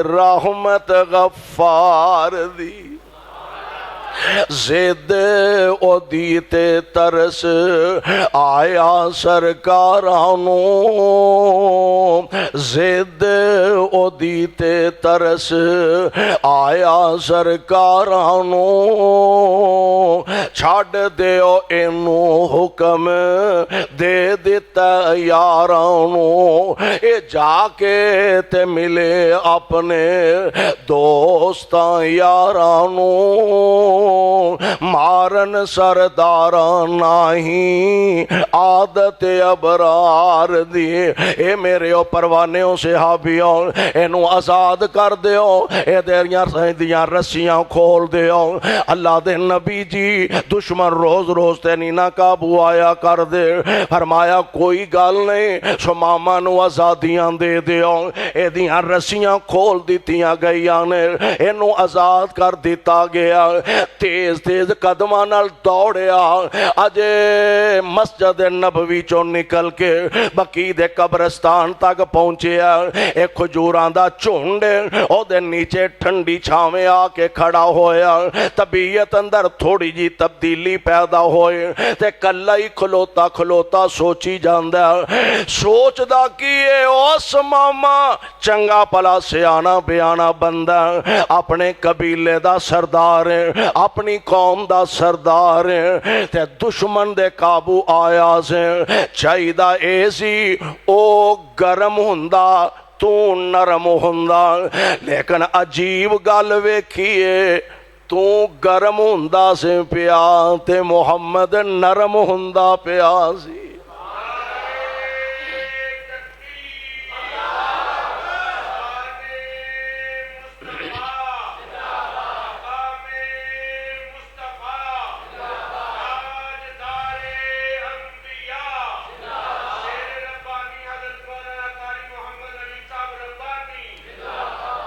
رحمت غفار دی، زد او دیتے ترس آیا سرکارانو، زد او دیتے ترس آیا سرکارانو۔ چھاڑ دیو اینو حکم دے دیتا یارانو، اے جا کے تے ملے اپنے دوستاں یارانو۔ مارن سرداران نہیں عادت ابرار دی، اے میرے او پروانیوں صحابیوں اینو آزاد کر دیو، اے دیریاں سیدیاں رسیاں کھول دیو۔ اللہ دے نبی جی دشمن روز روز تے نینا قابو آیا کر دے، فرمایا کوئی گل نہیں، شماما نو آزادیاں دے دیو۔ اے دیاں رسیاں کھول دیتیاں گئیاں نے، اینو آزاد کر دیتا گیا۔ تیز تیز قدماں نال دوڑیا، اجے مسجد نبوی چوں نکل کے بقیع دے قبرستان تک پہنچیا۔ ایک کھجوراں دا جھنڈ او دے نیچے ٹھنڈی چھاویں آ کے کھڑا ہویا۔ طبیعت اندر تھوڑی جی تبدیلی پیدا ہوئے تے کلا ہی کھلوتا کھلوتا سوچی جاندا، سوچدا کیے اس ماما چنگا پلا سیانا بیانا بندہ، اپنے قبیلے دا سردار، اپنی قوم دا سردار تے دشمن دے قابو آیا سے چاہیدہ ایسی او گرم ہوندا تو نرم ہوندا۔ لیکن عجیب گل ویکھیے، تو گرم ہوندا سے پیا تے محمد نرم ہوندا پیا سی۔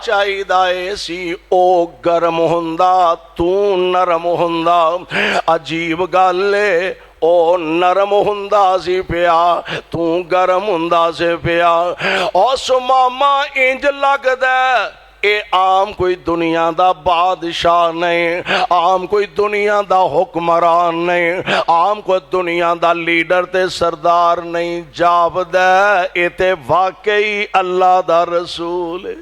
چاہیدہ ایسی او گرم ہوندا تو نرم ہوندا۔ عجیب گلے او نرم ہوندا سی پیا تو گرم ہوندا سی پیا۔ اس ماما انج لگدا اے عام کوئی دنیا دا بادشاہ نہیں، عام کوئی دنیا دا حکمران نہیں، عام کوئی دنیا دا لیڈر تے سردار نہیں، جاپدا اے تے واقعی اللہ دا رسول ہے۔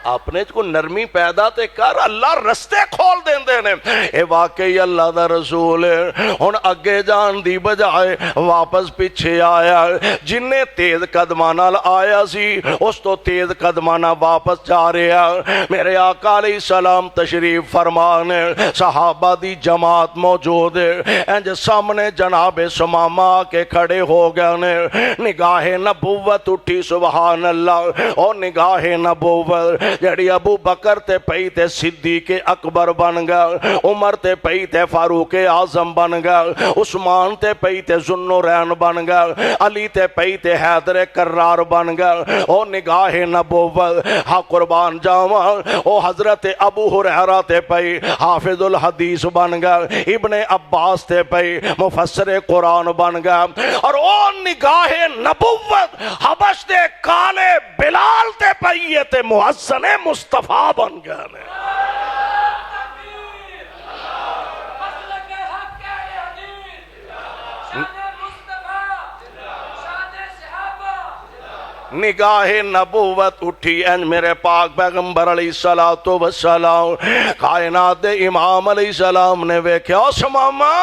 اپنے کو نرمی پیدا تے کر, اللہ رستے کھول دیندے نے. اے واقعی اللہ دا رسول ہے. ہن اگے جان دی بجائے واپس پیچھے آیا. جننے تیز قدماں نال آیا سی اس تو تیز قدماں نال واپس جا رہا. میرے آقا علیہ السلام تشریف فرمانے, صحابہ دی جماعت موجود ہے. انج سامنے جناب سمامہ کے کھڑے ہو گئے نے. نگاہ نبوت اٹھی سبحان اللہ. اور نگاہ نبوت جڑی ابو بکر تے پئی تے صدیق اکبر بن گیا, عمر تے پئی تے فاروق اعظم بن گیا, عثمان تے پئی تے ذوالنورین بن گیا, علی تے پئی تے حیدر کرار بن گیا. او نگاہ نبوت ہاں قربان جاواں, او حضرت ابو ہریرہ تے پئی حافظ الحدیث بن گیا, ابن عباس تے پئی مفسر قرآن بن گیا. اور او نگاہ نبوت حبش دے کالے بلال تے پئی تے محسن مصطفیٰ بن گیا نے. نگاہ نبوت اٹھی ان میرے پاک پیغمبر علیہ السلام کائنات دے امام علیہ السلام نے ویکھیا او سماما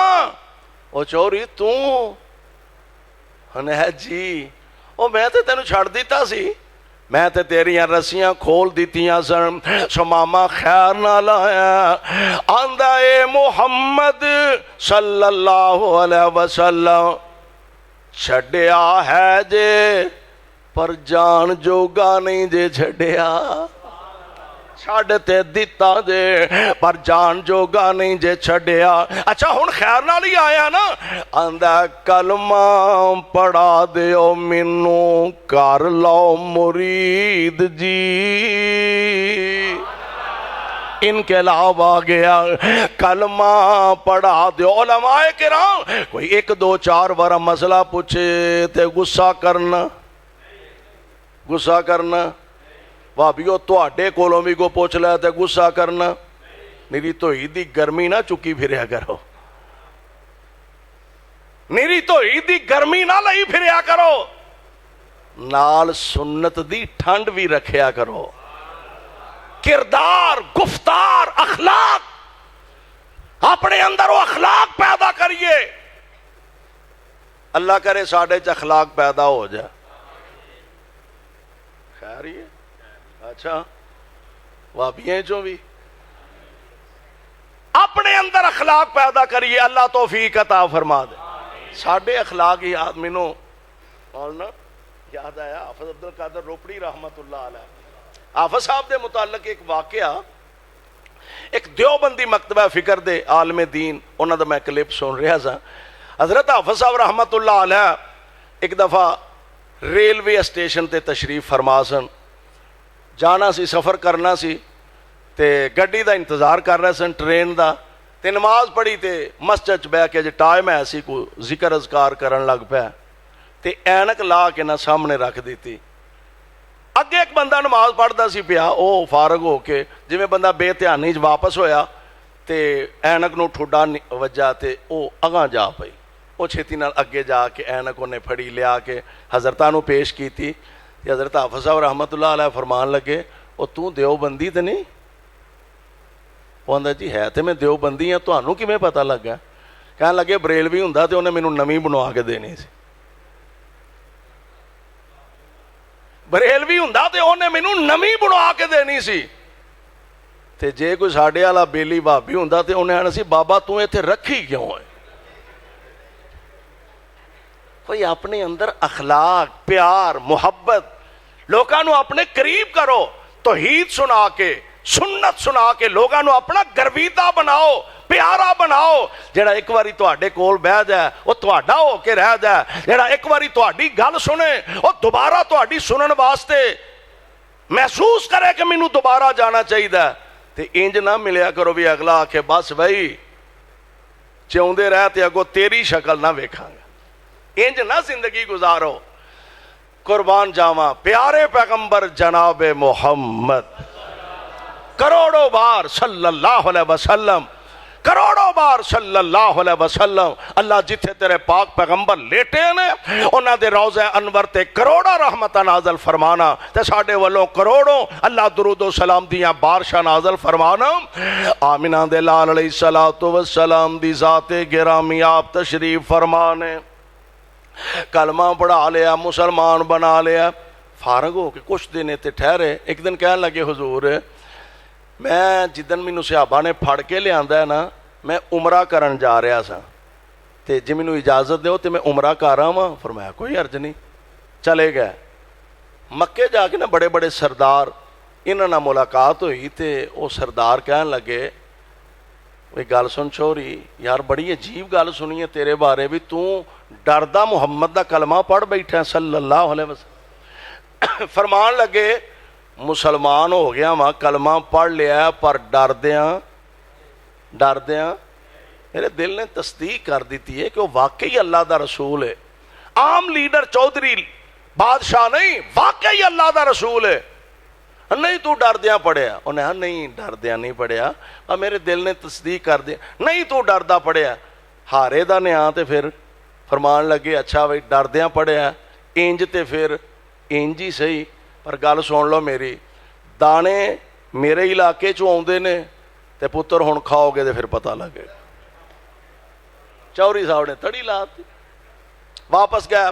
او چوری تو ہے جی, او میں تے تینوں چھڑ دیتا سی, میں تے تیریاں رسیاں کھول دیتیاں سن. سماما خیر نہ لایا آندا اے محمد صلی اللہ علیہ وسلم چھڈیا ہے جے پر جان جوگا نہیں جے چھڈیا. چھڈ تے دیتا جے پر جان جوگا نہیں جے چھڈیا. اچھا ہن خیر نال ہی آیا نا. آندا کلمہ پڑھا دیو مینوں کر لو مرید جی. انقلاب آ گیا. کلمہ پڑھا دیو. علماء کرام کوئی ایک دو چار بار مسئلہ پوچھے تے غصہ کرنا بھابیو تواڈے کولوں بھی کو پوچھ لیا تے غصہ کرنا. میری توئی دی گرمی نہ چکی پھریا کرو, میری توئی دی گرمی نہ لئی پھریا کرو, نال سنت دی ٹھنڈ بھی رکھیا کرو. کردار, گفتار, اخلاق اپنے اندر وہ اخلاق پیدا کریے. اللہ کرے ساڈے چ اخلاق پیدا ہو جائے. خیر ہی ہے. اچھا وابیاں چوں بھی اپنے اندر اخلاق پیدا کریے. اللہ توفیق عطا فرما دے. ساڈے اخلاق ہی یاد مینوں یاد آیا حافظ عبد القادر روپڑی رحمت اللہ علیہ. حافظ صاحب دے متعلق ایک واقعہ, ایک دیوبندی مکتبہ فکر دے عالم دین انہاں دا میں کلپ سن رہا سا. حضرت حافظ صاحب رحمت اللہ علیہ ایک دفعہ ریلوے اسٹیشن تے تشریف فرما سن. جانا سی, سفر کرنا سی تے گڈی دا انتظار کر رہے سن, ٹرین دا. تے نماز پڑھی تے مسجد بہ کے جے ٹائم ہے سی کو ذکر اذکار کرن لگ پیا تے اینک لا کے نہ سامنے رکھ دیتی. اگے ایک بندہ نماز پڑھدا سی پیا, او فارغ ہو کے جویں بندہ بے دھیانی وچ واپس ہویا تے اینک نو ٹھڈا وجا تے او اگاں جا پئی. او چھتی نال اگے جا کے اینک انہیں پھڑی لیا کے حضرتاں نو پیش کیتی. حضرت حافظ صاحب رحمت اللہ علیہ فرمان لگے او تو دیوبندی تے نہیں؟ وہ آندا جی ہے تے میں دیوبندی ہاں, تانوں کیویں پتہ لگا؟ کہن لگے بریلوی ہوندا تے انہیں مینوں نویں بنوا کے دینی سی. بریلوی ہوندا تے انہیں مینوں نویں بنوا کے دینی سی. تے جے کوئی ساڈے والا بیلی بھابی ہوندا تے انہیں آنا سی بابا تو ایتھے رکھی کیوں ہے؟ کوئی اپنے اندر اخلاق, پیار, محبت, لوگاں نو اپنے قریب کرو. توحید سنا کے, سنت سنا کے لوگاں نو اپنا گرویدہ بناؤ, پیارا بناؤ. جڑا ایک واری تواڈے کول بیٹھ جائے وہ تواڈا ہو کے رہ جائے. جڑا ایک واری تواڈی گل سنے وہ دوبارہ تواڈی سنن واسطے محسوس کرے کہ مینوں دوبارہ جانا چاہیے. تے انج نہ ملیا کرو بھی اگلا آکھے بس بھائی چاہندے رہ تے اگوں تیری شکل نہ ویکھاں گا. انج نہ زندگی گزارو. قربان جاواں پیارے پیغمبر جناب محمد کروڑوں بار صلی اللہ علیہ وسلم, کروڑوں بار صلی اللہ علیہ وسلم اللہ جتھے تیرے پاک پیغمبر لیٹے نے انہاں دے روضہ انور تے کروڑا رحمتاں نازل فرمانا تے ساڈے والوں کروڑوں اللہ درود و سلام دیاں بارشاں نازل فرمانا۔ آمینہ دے لال علیہ السلام دی ذات گرامی آپ تشریف فرمانے، کلمہ پڑھا لیا، مسلمان بنا لیا، فارغ ہو کے کچھ دن تے ٹھہرے۔ ایک دن کہنے لگے حضور میں جدن مینوں صحابہ نے پھڑ کے لے آندا ہے نا میں عمرہ کرن جا رہا سا تے جی مینوں اجازت دیو تے میں عمرہ کر رہا ہاں۔ فرمایا کوئی عرض نہیں، چلے گئے مکے جا کے نا بڑے بڑے سردار انہاں نال ملاقات ہوئی تے وہ سردار کہن لگے وہ گل سن چھوری یار بڑی عجیب گل سنی ہے تیرے بارے بھی تو ڈردا محمد دا کلمہ پڑھ بیٹھا صلی اللہ علیہ وسلم۔ فرمان لگے مسلمان ہو گیا ماں کلمہ پڑھ لیا پر ڈردیاں میرے دل نے تصدیق کر دیتی ہے کہ وہ واقعی اللہ دا رسول ہے، عام لیڈر چودھری بادشاہ نہیں، واقعی اللہ دا رسول ہے۔ نہیں تو ڈردیاں پڑھیا، انہیں کہا نہیں ڈردیاں نہیں پڑھیا، اور میرے دل نے تصدیق کر دیا نہیں تو ڈردا پڑھیا، ہارے دا نے آتے پھر فرمان لگے اچھا بھائی ڈردیاں پڑھیا انج تے پھر انج ہی صحیح، پر گل سن لو میری دانے میرے علاقے چوں آؤندے نے تے پتر ہن کھاؤ گے تے پھر پتہ لگے۔ چوری صاحب نے تڑی لا دی، واپس گیا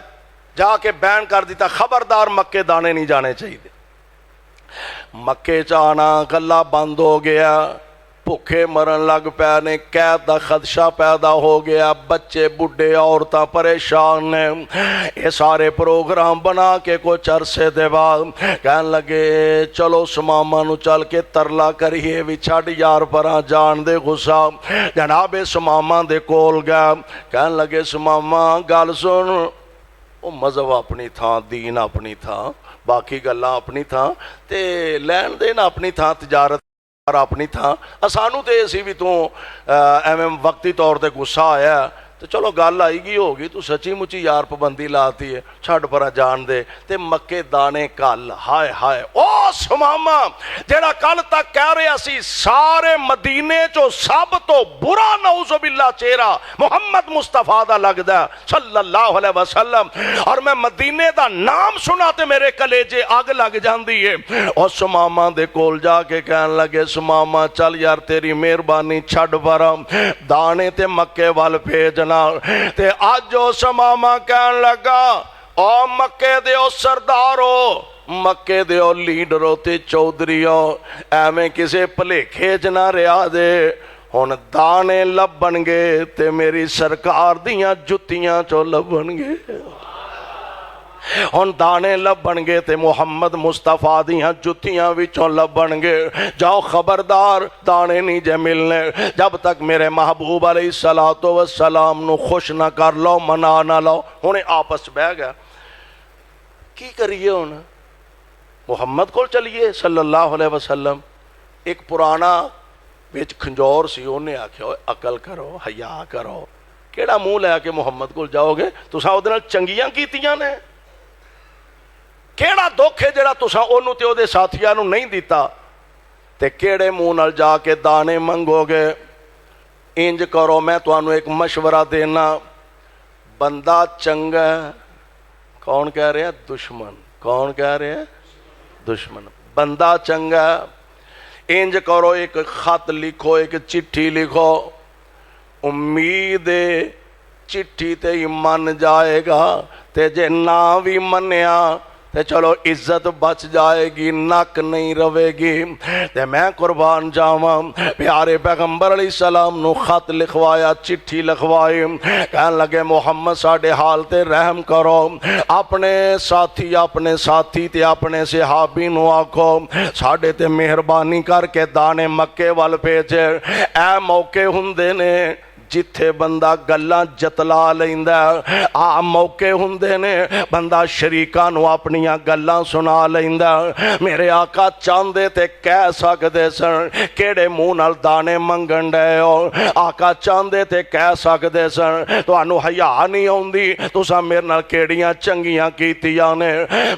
جا کے بین کر دیتا خبردار مکے دانے نہیں جانے چاہیے۔ مکے چانا گلا بند ہو گیا، بھوکے مرن لگ پے نے، قید دا خدشہ پیدا ہو گیا، بچے بڈھے عورتاں پریشان نے۔ یہ سارے پروگرام بنا کے کچھ عرصے دے بعد کہن لگے چلو سماما نو چل کے ترلا کریے بھی چھڑ یار پراں جان دے غصہ۔ جناب سماما دے کول گیا، کہن لگے سماما گل سن، وہ مذہب اپنی تھاں، دین اپنی تھاں، باقی گلاں اپنی تھاں تے لین دین اپنی تھاں، تجارت اپنی تھاں، سانو تے اسی بھی تو ایویں وقتی طور تے غصہ آیا تو چلو گل آئی گی ہوگی، تو سچی مچی یار پابندی لاتی ہے، چھڑ پرا جان دے تے مکے دانے کل ہائے ہائے او سماما جیڑا کل تک کہہ رہا سی سارے مدینے چو سب تو برا نعوذ باللہ چہرہ محمد مصطفیٰ دا لگدا صلی اللہ علیہ وسلم، اور میں مدینے دا نام سنا تے میرے کلیجے اگ لگ جاندی ہے۔ او سماما دے کول جا کے کہن لگے سماما چل یار تیری مہربانی چھڑ پرا دانے تے مکے وال بھیج تے آج جو سماما کہن لگا او مکے دیو سردارو، مکے دیو لیڈرو تے چودھریو، ایویں کسے بھلیکھے چ نہ رہا دے، ہن دانے لبن گے تے میری سرکار دیاں جتیاں چو لبن گے، ہن دانے لبن گے تے محمد مصطفیٰ دیاں جتیاں وچوں لبن گے۔ جاؤ خبردار دانے نہیں جے ملنے جب تک میرے محبوب علیہ السلام نو خوش نہ کر لو، منا نہ لو۔ ہن آپس بہ گیا کی کریے، ہن محمد کو چلیے صلی اللہ علیہ وسلم۔ ایک پرانا وچ کھنجور سی، انہیں آکھیا عقل کرو، حیا کرو، کیڑا منہ لے کے محمد کو جاؤ گے؟ تساں اودے نال چنگیاں کیتیاں نے، کیڑا دکھ ہے جڑا تساں اونوں تے اودے ساتھیاں نوں نہیں دیتا، تے کیڑے منہ نال جا کے دانے منگو گے؟ انج کرو، میں تانوں ایک مشورہ دینا، بندہ چنگا ہے، کون کہہ رہے ہیں؟ دشمن۔ کون کہہ رہے ہیں؟ دشمن۔ بندہ چنگا ہے، انج کرو ایک خط لکھو، ایک چٹھی لکھو، امید چٹھی تے ہی من جائے گا، تے جے نہ بھی منیا تے چلو عزت بچ جائے گی، نک نہیں روے گی۔ تے میں قربان جاواں پیارے پیغمبر علیہ السلام نو خط لکھوایا، چٹھی لکھوائی، کہن لگے محمد ساڈے حال تے رحم کرو، اپنے ساتھی تے اپنے صحابی نو آکھو ساڈے تے مہربانی کر کے دانے مکے وال بھیجے۔ اے موقع ہوندے نے ਜਿੱਥੇ ਬੰਦਾ ਗੱਲਾਂ ਜਤਲਾ ਲੈਂਦਾ ਆ ਮੌਕੇ ਹੁੰਦੇ ਨੇ ਬੰਦਾ ਸ਼ਰੀਕਾਂ ਨੂੰ ਆਪਣੀਆਂ ਗੱਲਾਂ ਸੁਣਾ ਲੈਂਦਾ। ਮੇਰੇ ਆਕਾ ਚਾਹੁੰਦੇ ਤੇ ਕਹਿ ਸਕਦੇ ਸਨ ਕਿਹੜੇ ਮੂੰਹ ਨਾਲ ਦਾਣੇ ਮੰਗਣ ਡਏ ਹੋ। ਆਕਾ ਚਾਹੁੰਦੇ ਤੇ ਕਹਿ ਸਕਦੇ ਸਨ ਤੁਹਾਨੂੰ ਹਯਾ ਨਹੀਂ ਆਉਂਦੀ, ਤੁਸੀਂ ਮੇਰੇ ਨਾਲ ਕਿਹੜੀਆਂ ਚੰਗੀਆਂ ਕੀਤੀਆਂ ਨੇ।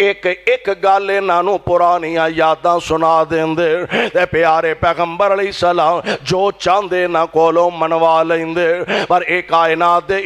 ਇੱਕ ਇੱਕ ਗੱਲ ਇਹਨਾਂ ਨੂੰ ਪੁਰਾਣੀਆਂ ਯਾਦਾਂ ਸੁਣਾ ਦਿੰਦੇ ਤੇ ਪਿਆਰੇ ਪੈਗੰਬਰ ਅਲੈਹਿ ਸਲਾਮ ਜੋ ਚਾਹੁੰਦੇ ਨਾ ਕੋਲੋਂ ਮਨਵਾ ਲੈਂਦੇ। ਪਰ ਇਹ ਕਾਇਨਾਤ ਦੇ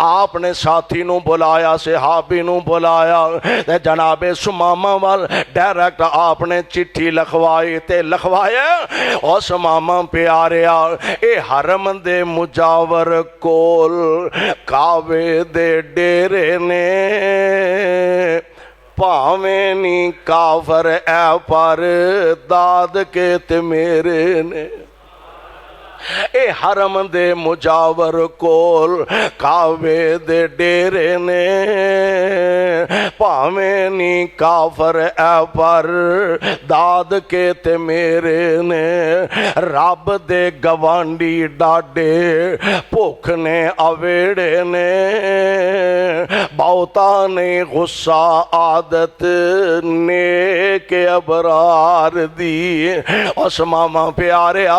ਆਪਣੇ ਸਾਥੀ ਨੂੰ ਬੁਲਾਇਆ, ਸਹਾਬੀ ਨੂੰ ਬੁਲਾਇਆ ਤੇ ਜਨਾਬੇ ਸੁਮਾਮਾ ਵੱਲ ਡਾਇਰੈਕਟ ਆਪਨੇ ਚਿੱਠੀ ਲਿਖਵਾਈ ਤੇ ਲਿਖਵਾਇਆ ਉਹ ਸੁਮਾਮਾ ਪਿਆਰਿਆ ਇਹ ਹਰਮ ਦੇ ਮੁਜਾਵਰ ਕੋਲ ਕਾਵੇ ਦੇ ਡੇਰੇ ਨੇ ਭਾਵੇਂ ਨੀ ਕਾਫਰ ਐ ਪਰ ਦਾਦ ਕੇ ਤੇ ਮੇਰੇ ਨੇ। ਇਹ ਹਰਮ ਦੇ ਮੁਜਾਵਰ ਕੋਲ ਕਾਵੇ ਦੇ ਡੇਰੇ ਨੇ ਭਾਵੇਂ ਨੀ ਕਾਫਰ ਐ ਪਰ ਦਾਦ ਕੇ ਤੇ ਮੇਰੇ ਨੇ। ਰੱਬ ਦੇ ਗਵਾਂਢੀ ਡਾਡੇ ਭੁੱਖ ਨੇ ਅਵੇੜੇ ਨੇ ਬਹੁਤਾ ਨੇ ਗੁੱਸਾ ਆਦਤ ਨੇਕ ਅਬਰਾਰ ਦੀ। ਉਸ ਮਾਮਾ ਪਿਆਰਿਆ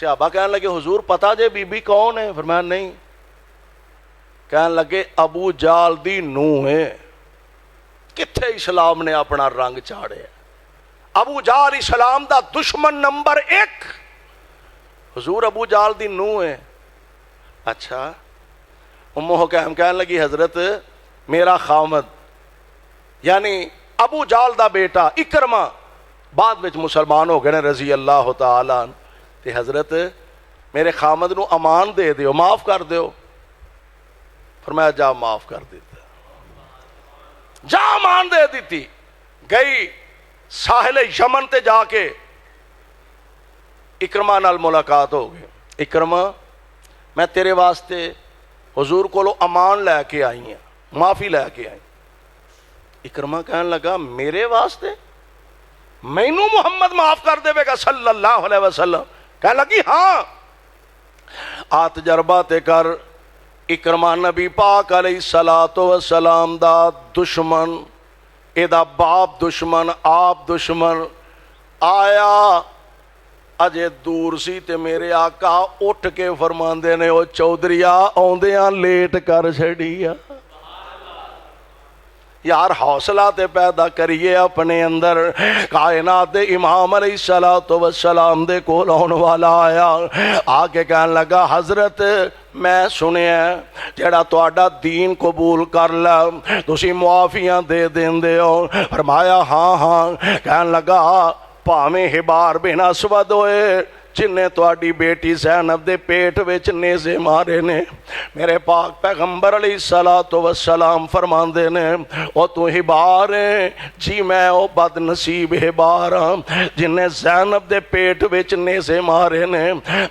صحابہ کہنے لگے حضور پتہ جے بی بی کون ہے؟ فرمایا نہیں. کہنے لگے ابو جال دی نوح ہے. کتھے اسلام نے اپنا رنگ چاڑے. ابو جال اسلام دا دشمن نمبر 1. حضور ابو جال دی نوح ہے. اچھا. ام حکیم کہنے لگی حضرت میرا خامد یعنی ابو جال دا بیٹا اکرمہ بعد وچ مسلمان ہو گئے نے رضی اللہ تعالی عنہ. تے حضرت میرے خامد نو امان دے دیو، معاف کر دیو. فرمایا جا معاف کر دیتا. جا امان دے دیتی. گئی ساحل یمن تے جا کے اکرمہ نال ملاقات ہو گئی. اکرمہ میں تیرے واسطے حضور کو امان لے کے آئی ہیں، معافی لے کے آئی. اکرمہ کہنے لگا میرے واسطے؟ مینوں محمد معاف کر دے گا صلی اللہ علیہ وسلم؟ کہنے لگی ہاں. آ تجربہ تے کر. اکرمہ نبی پاک علیہ السلام دا دشمن، اے دا باپ دشمن، آپ دشمن. آیا اجے دور سی تے میرے آقا اٹھ کے فرماندے نے او چودھریا آوندیاں لیٹ کر چھڑیا. یار حوصلہ تے پیدا کریے اپنے اندر. کائنات دے امام علیہ السلام دے کول آن والا آیا. آ کے کہنے لگا حضرت میں سنیا جڑا تہاڈا دین قبول کر لے تسی معافیاں دے دیندے ہو. فرمایا ہاں ہاں. کہنے لگا پاویں حبار بن اسود ہوئے جنہیں تہاڈی بیٹی زینب دے پیٹ وچ نیزے مارے نے، میرے پاک پیغمبر علیہ السلام فرماندے نے او تو حبار ہے؟ جی میں او بد نصیب حبار ہاں جنہیں زینب دے پیٹ وچ نیزے مارے نے.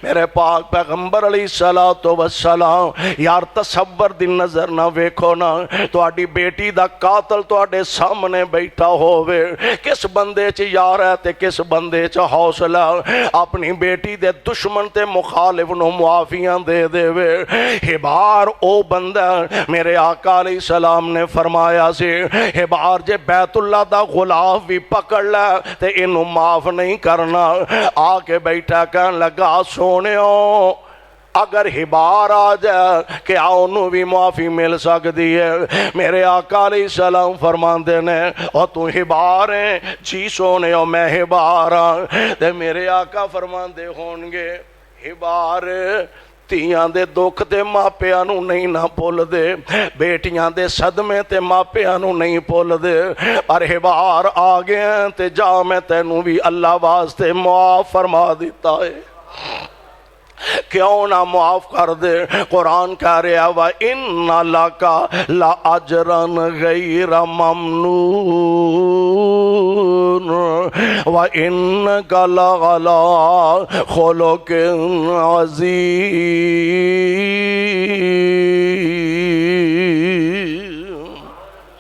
میرے پاک پیغمبر علیہ السلام یار تصور دی نظر نہ ویکھو نا، تہاڈی بیٹی دا قاتل تہاڈے سامنے بیٹھا ہووے، کس بندے چ یار ہے تے کس بندے چ حوصلہ. اپنی بیٹی دے دشمن تے مخالف نو معافیاں دے دے وے. حبار او بندہ میرے آقا علیہ السلام نے فرمایا سی حبار جے بیت اللہ دا غلاف بھی پکڑ لے تے انہوں معاف نہیں کرنا. آ کے بیٹھا کہنے لگا سونےو اگر حبار آ جائے کہ انہوں بھی معافی مل سکتی ہے. میرے آقا علیہ السلام فرماندے نے اور تو حبار ہیں؟ جی سونےو میں حبار ہاں. تے میرے آقا فرماندے ہونگے حبار تیاں دے دکھ تے ماپیاں نو نہیں نہ بھول دے، بیٹیاں دے صدمے تے ماپیاں نو نہیں بھول دے. پر حبار آ گئے تے جا میں تینوں بھی اللہ واسطے معاف فرما دیتا ہے. کیوں نہ معاف کر دے؟ قرآن کہہ رہا وَإِنَّ لَكَ لَأَجْرًا غَيْرَ مَمْنُونٍ وَإِنَّكَ لَعَلَىٰ خُلُقٍ عَظِيمٍ.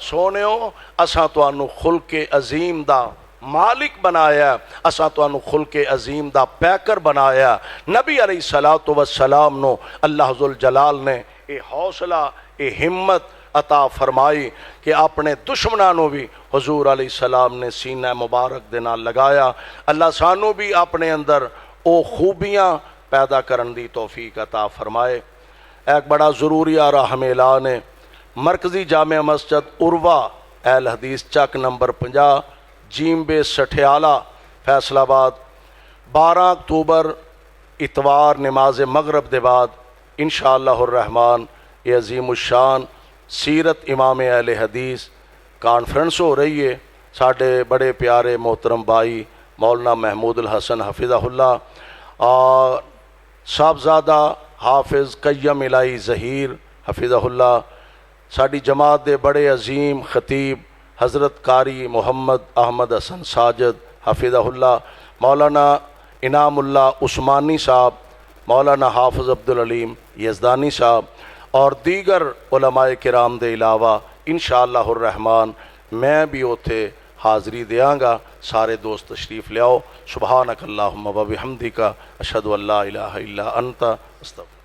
سونےو اساں تانوں خلق عظیم دا مالک بنایا، اساں تانوں خلق عظیم دا پیکر بنایا. نبی علیہ السلام نو اللہ ذوالجلال نے اے حوصلہ اے ہمت عطا فرمائی کہ اپنے دشمنانوں بھی حضور علیہ السلام نے سینہ مبارک دے نال لگایا. اللہ سانوں بھی اپنے اندر او خوبیاں پیدا کرن دی توفیق عطا فرمائے. ایک بڑا ضروری راہم اعلان ہے. مرکزی جامع مسجد عروہ اہل حدیث چک نمبر 50 جیم بے سٹھیالہ فیصل آباد 12 اکتوبر اتوار نماز مغرب دے بعد انشاءاللہ الرحمن یہ عظیم الشان سیرت امام اہل حدیث کانفرنس ہو رہی ہے. ساڑھے بڑے پیارے محترم بھائی مولانا محمود الحسن حفظہ اللہ اور صاحبزادہ حافظ قیم الہی ظہیر حفظہ اللہ، ساڑھی جماعت دے بڑے عظیم خطیب حضرت قاری محمد احمد حسن ساجد حفظہ اللہ، مولانا انعام اللہ عثمانی صاحب، مولانا حافظ عبدالعلیم یزدانی صاحب اور دیگر علماء کرام دے علاوہ انشاءاللہ الرحمن میں بھی اوتھے حاضری دیاں گا. سارے دوست تشریف لے آؤ. سبحانک اللہم و بحمدک اشہد ان لا الہ الا انت استغفرک.